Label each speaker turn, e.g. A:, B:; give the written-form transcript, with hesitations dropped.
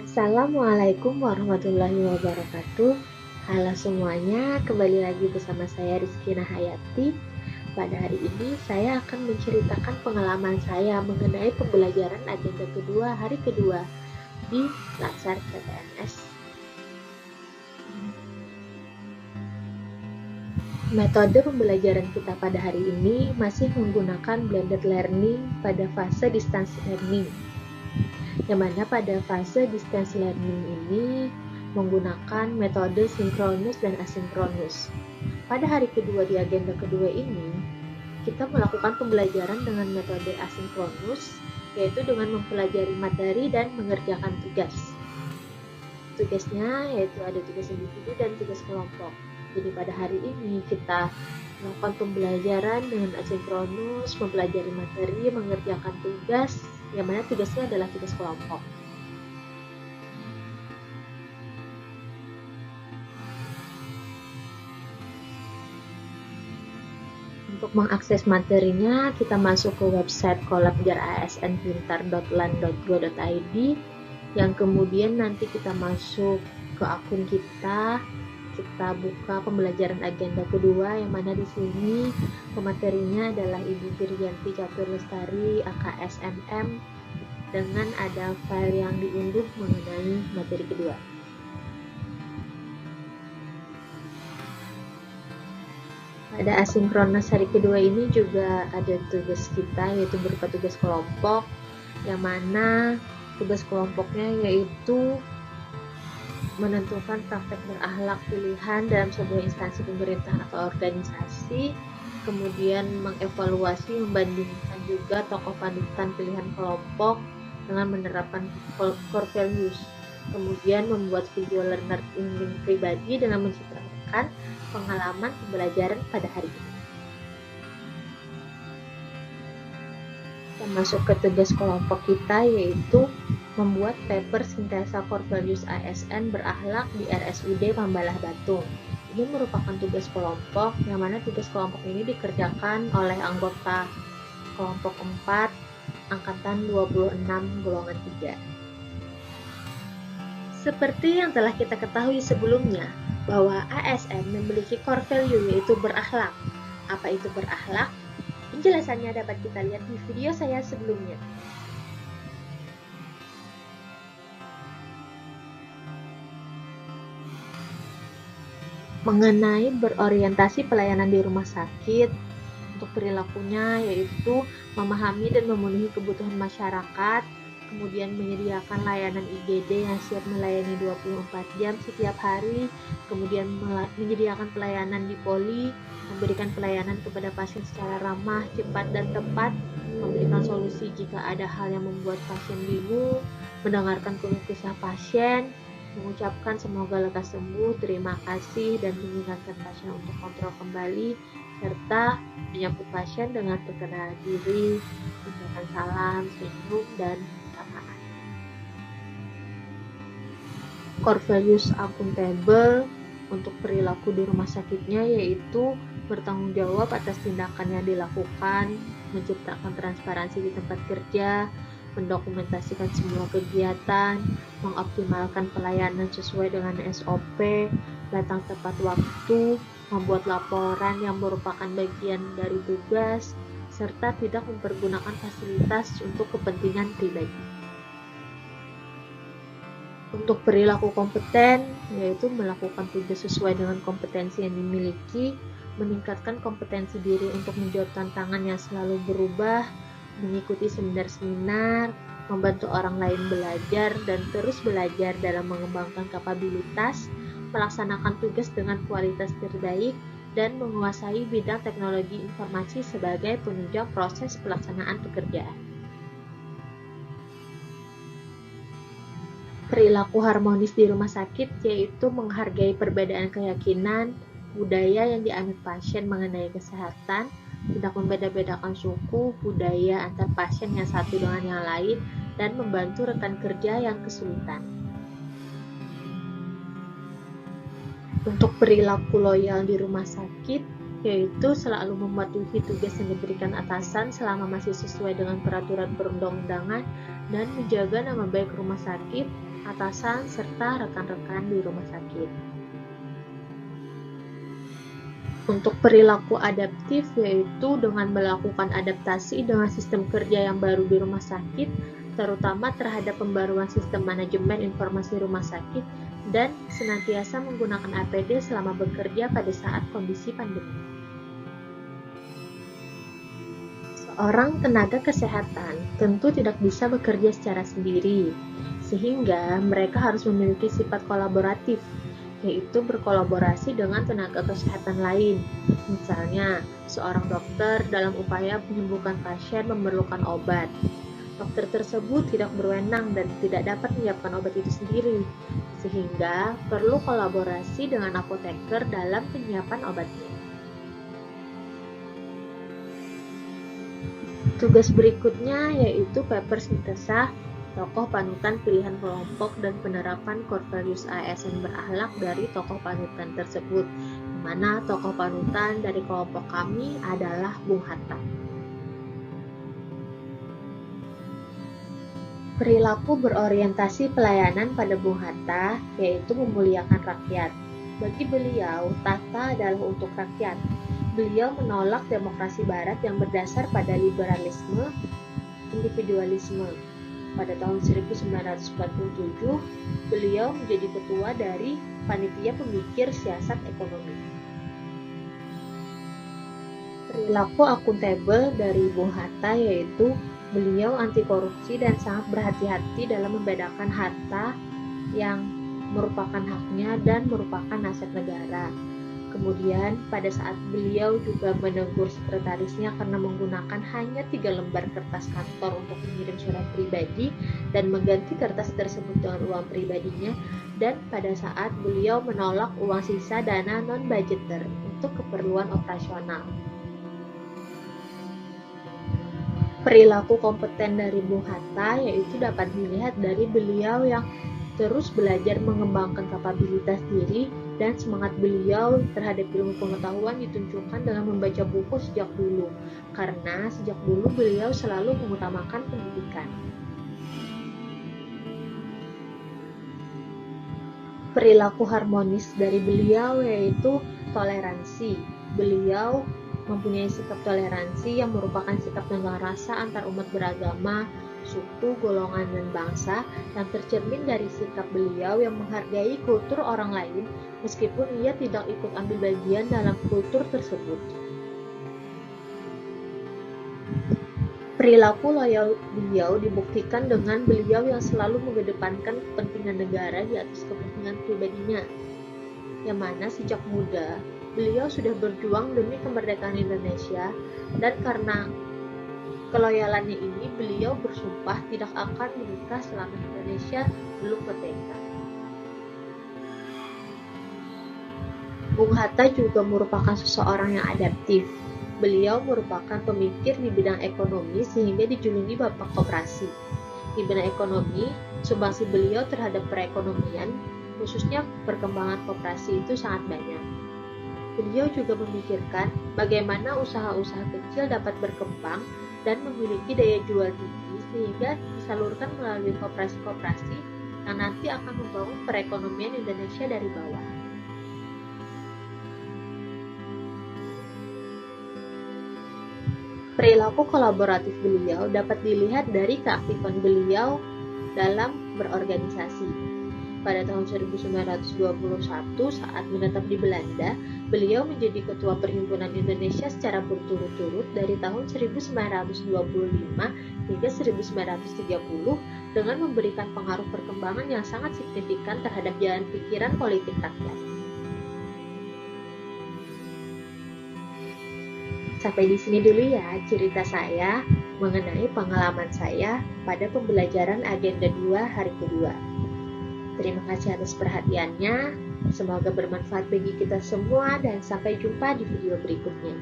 A: Assalamualaikum warahmatullahi wabarakatuh. Halo semuanya, kembali lagi bersama saya Rizkina Hayati. Pada hari ini saya akan menceritakan pengalaman saya mengenai pembelajaran agenda kedua hari kedua di Latsar CPNS. Metode pembelajaran kita pada hari ini masih menggunakan blended learning pada fase distance learning, yang mana pada fase distance learning ini menggunakan metode sinkronus dan asinkronus. Pada hari kedua di agenda kedua ini, kita melakukan pembelajaran dengan metode asinkronus, yaitu dengan mempelajari materi dan mengerjakan tugas. Tugasnya yaitu ada tugas individu dan tugas kelompok. Jadi pada hari ini kita melakukan pembelajaran dengan asinkronus, mempelajari materi, mengerjakan tugas, yang mana tugasnya adalah tugas kelompok. Untuk mengakses materinya, kita masuk ke website kolab.asnpintar.lan.go.id, yang kemudian nanti kita masuk ke akun kita buka pembelajaran agenda kedua, yang mana di sini pematerinya adalah Ibu Giryanti Catur Lestari AKSMM, dengan ada file yang diunduh mengenai materi kedua. Pada asinkronus hari kedua ini juga ada tugas kita, yaitu berupa tugas kelompok, yang mana tugas kelompoknya yaitu menentukan praktek berakhlak pilihan dalam sebuah instansi pemerintahan atau organisasi, kemudian mengevaluasi, membandingkan juga tokoh panutan pilihan kelompok dengan menerapkan core values, kemudian membuat video learner link pribadi dengan mencitrakan pengalaman pembelajaran pada hari ini. Kita masuk ke tugas kelompok kita, yaitu membuat paper sintesa core values ASN berakhlak di RSUD Mambalah Batung. Ini merupakan tugas kelompok, yang mana tugas kelompok ini dikerjakan oleh anggota kelompok 4 angkatan 26 golongan 3. Seperti yang telah kita ketahui sebelumnya, bahwa ASN memiliki core value yaitu berakhlak. Apa itu berakhlak? Penjelasannya dapat kita lihat di video saya sebelumnya. Mengenai berorientasi pelayanan di rumah sakit, untuk perilakunya yaitu memahami dan memenuhi kebutuhan masyarakat, kemudian menyediakan layanan IGD yang siap melayani 24 jam setiap hari, kemudian menyediakan pelayanan di poli, memberikan pelayanan kepada pasien secara ramah, cepat, dan tepat, memberikan solusi jika ada hal yang membuat pasien bingung, mendengarkan keluh kesah pasien, mengucapkan semoga lekas sembuh, terima kasih, dan mengingatkan pasien untuk kontrol kembali, serta menyambut pasien dengan perkenalan diri, mengucapkan salam, senyum, dan kesamaan. Core values accountable untuk perilaku di rumah sakitnya yaitu bertanggung jawab atas tindakan yang dilakukan, menciptakan transparansi di tempat kerja, mendokumentasikan semua kegiatan, mengoptimalkan pelayanan sesuai dengan SOP, datang tepat waktu, membuat laporan yang merupakan bagian dari tugas, serta tidak mempergunakan fasilitas untuk kepentingan pribadi. Untuk perilaku kompeten, yaitu melakukan tugas sesuai dengan kompetensi yang dimiliki, meningkatkan kompetensi diri untuk menjawab tantangan yang selalu berubah, mengikuti seminar-seminar, membantu orang lain belajar dan terus belajar dalam mengembangkan kapabilitas, melaksanakan tugas dengan kualitas terbaik, dan menguasai bidang teknologi informasi sebagai penunjang proses pelaksanaan pekerjaan. Perilaku harmonis di rumah sakit yaitu menghargai perbedaan keyakinan, budaya yang dianut pasien mengenai kesehatan, tidak membeda-bedakan suku, budaya antar pasien yang satu dengan yang lain, dan membantu rekan kerja yang kesulitan. Untuk perilaku loyal di rumah sakit, yaitu selalu mematuhi tugas yang diberikan atasan selama masih sesuai dengan peraturan perundang-undangan dan menjaga nama baik rumah sakit, atasan, serta rekan-rekan di rumah sakit. Untuk perilaku adaptif, yaitu dengan melakukan adaptasi dengan sistem kerja yang baru di rumah sakit, terutama terhadap pembaruan sistem manajemen informasi rumah sakit, dan senantiasa menggunakan APD selama bekerja pada saat kondisi pandemi. Seorang tenaga kesehatan tentu tidak bisa bekerja secara sendiri, sehingga mereka harus memiliki sifat kolaboratif, yaitu berkolaborasi dengan tenaga kesehatan lain. Misalnya, seorang dokter dalam upaya menyembuhkan pasien memerlukan obat. Dokter tersebut tidak berwenang dan tidak dapat menyiapkan obat itu sendiri, sehingga perlu kolaborasi dengan apoteker dalam penyiapan obatnya. Tugas berikutnya yaitu paper sintesa, tokoh panutan pilihan kelompok, dan penerapan core values ASN berakhlak dari tokoh panutan tersebut, di mana tokoh panutan dari kelompok kami adalah Bung Hatta. Perilaku berorientasi pelayanan pada Bung Hatta yaitu memuliakan rakyat. Bagi beliau, tata adalah untuk rakyat. Beliau menolak demokrasi barat yang berdasar pada liberalisme, individualisme. Pada tahun 1947, beliau menjadi ketua dari Panitia Pemikir Siasat Ekonomi. Perilaku akuntabel dari Bung Hatta yaitu beliau anti korupsi dan sangat berhati-hati dalam membedakan harta yang merupakan haknya dan merupakan aset negara. Kemudian pada saat beliau juga menegur sekretarisnya karena menggunakan hanya 3 lembar kertas kantor untuk mengirim surat pribadi dan mengganti kertas tersebut dengan uang pribadinya, dan pada saat beliau menolak uang sisa dana non-budgeter untuk keperluan operasional. Perilaku kompeten dari Bung Hatta yaitu dapat dilihat dari beliau yang terus belajar mengembangkan kapabilitas diri, dan semangat beliau terhadap ilmu pengetahuan ditunjukkan dengan membaca buku sejak dulu, karena sejak dulu beliau selalu mengutamakan pendidikan. Perilaku harmonis dari beliau yaitu toleransi. Beliau mempunyai sikap toleransi yang merupakan sikap tenggang rasa antar umat beragama, suku, golongan, dan bangsa, yang tercermin dari sikap beliau yang menghargai kultur orang lain meskipun ia tidak ikut ambil bagian dalam kultur tersebut. Perilaku loyal beliau dibuktikan dengan beliau yang selalu mengedepankan kepentingan negara di atas kepentingan pribadinya, yang mana sejak muda beliau sudah berjuang demi kemerdekaan Indonesia, dan karena keloyalannya ini beliau bersumpah tidak akan menikah selama Indonesia belum merdeka. Bung Hatta juga merupakan seseorang yang adaptif. Beliau merupakan pemikir di bidang ekonomi sehingga dijuluki Bapak Koperasi. Di bidang ekonomi, sumbangsi beliau terhadap perekonomian, khususnya perkembangan koperasi itu sangat banyak. Beliau juga memikirkan bagaimana usaha-usaha kecil dapat berkembang dan memiliki daya jual tinggi sehingga disalurkan melalui koperasi-koperasi yang nanti akan membangun perekonomian Indonesia dari bawah. Perilaku kolaboratif beliau dapat dilihat dari keaktifan beliau dalam berorganisasi. Pada tahun 1921 saat menetap di Belanda, beliau menjadi ketua Perhimpunan Indonesia secara berturut-turut dari tahun 1925 hingga 1930 dengan memberikan pengaruh perkembangan yang sangat signifikan terhadap jalan pikiran politik rakyat. Sampai di sini dulu ya cerita saya mengenai pengalaman saya pada pembelajaran agenda 2 hari kedua. Terima kasih atas perhatiannya, semoga bermanfaat bagi kita semua dan sampai jumpa di video berikutnya.